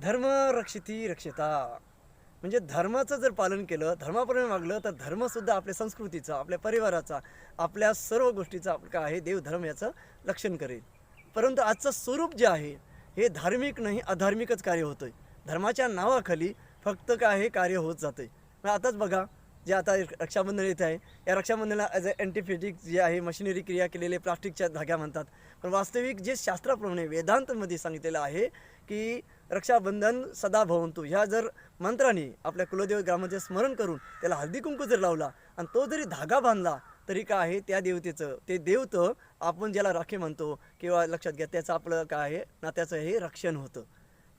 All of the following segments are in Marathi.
धर्म रक्षिती रक्षिता. म्हणजे धर्माचं जर पालन केलं, धर्माप्रमाणे वागलं, तर धर्मसुद्धा आपल्या संस्कृतीचा, आपल्या परिवाराचा, आपल्या सर्व गोष्टीचा काय आहे देवधर्म याचं रक्षण करेल. परंतु आजचं स्वरूप जे आहे, हे धार्मिक नाही अधार्मिकच कार्य होतं आहे. धर्माच्या नावाखाली फक्त काय आहे कार्य होत जातं आहे. मग आताच बघा, जे आता रक्षाबंधन येत आहे, या रक्षाबंधनाला ॲज अ अँटिफेटिक जे आहे मशिनरी क्रिया केलेले प्लास्टिकच्या धाग्या म्हणतात. पण वास्तविक जे शास्त्राप्रमाणे वेदांतमध्ये सांगितलेलं आहे, की रक्षाबंधन सदा भवंतु ह्या जर मंत्राने आपल्या कुलदेव ग्रामाचे स्मरण करून त्याला हळदी कुंकू जर लावला आणि तो जरी धागा बांधला तरी काय आहे त्या देवतेचं ते देवतं आपण ज्याला राखी म्हणतो किंवा लक्षात घ्या त्याचं आपलं काय आहे नात्याचं हे रक्षण होतं.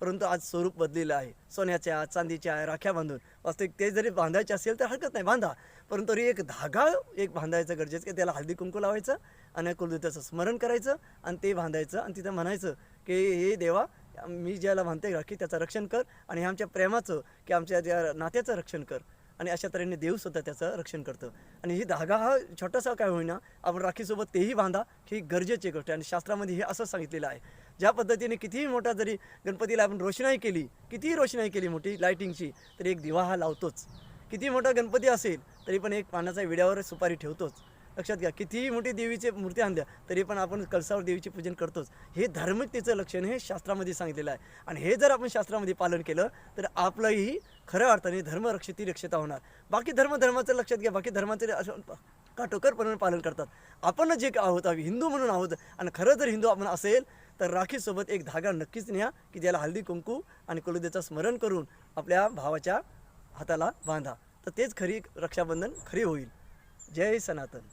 परंतु आज स्वरूप बदलेलं आहे. सोन्याच्या चांदीच्या राख्या बांधून वास्तविक ते जरी बांधायचे असेल तर हरकत नाही, बांधा. परंतु तरी एक धागा एक बांधायचं गरजेचं की त्याला हळदी कुंकू लावायचं आणि कुलदेवतेचं स्मरण करायचं आणि ते बांधायचं आणि तिथं म्हणायचं की हे देवा मी ज्याला म्हणते राखी त्याचं रक्षण कर आणि आमच्या प्रेमाचं की आमच्या ज्या नात्याचं रक्षण कर. आणि अशा तऱ्हेने देवसुद्धा त्याचं रक्षण करतं. आणि ही धागा हा छोटासा काय होईना आपण राखीसोबत तेही बांधा, ही गरजेची गोष्ट आहे. आणि शास्त्रामध्ये हे असं सांगितलेलं आहे, ज्या पद्धतीने कितीही मोठा जरी गणपतीला आपण रोषणाई केली, कितीही रोषणाई केली मोठी लाईटिंगची, तरी एक दिवा हा लावतोच. किती मोठा गणपती असेल तरी पण एक पानाचा विड्यावर सुपारी ठेवतोच. लक्षात घ्या, कितीही मोठी देवीची मूर्ती आणल्या तरी पण आपण कळसावर देवीचे पूजन करतोच. हे धार्मिकतेचं लक्षण हे शास्त्रामध्ये सांगितलेलं आहे. आणि हे जर आपण शास्त्रामध्ये पालन केलं तर आपलंही खऱ्या अर्थाने धर्म रक्षिती रक्षिता होणार. बाकी धर्माचं लक्षात घ्या, बाकी धर्माचे असं काटेकोरपणे पालन करतात. आपण जे आहोत हिंदू म्हणून आहोत आणि खरं जर हिंदू आपण असेल तर राखीसोबत एक धागा नक्कीच न्या की ज्याला हळदी कुंकू आणि कुलदेवतेचं स्मरण करून आपल्या भावाच्या हाताला बांधा. तर तेच खरी रक्षाबंधन खरी होईल. जय सनातन.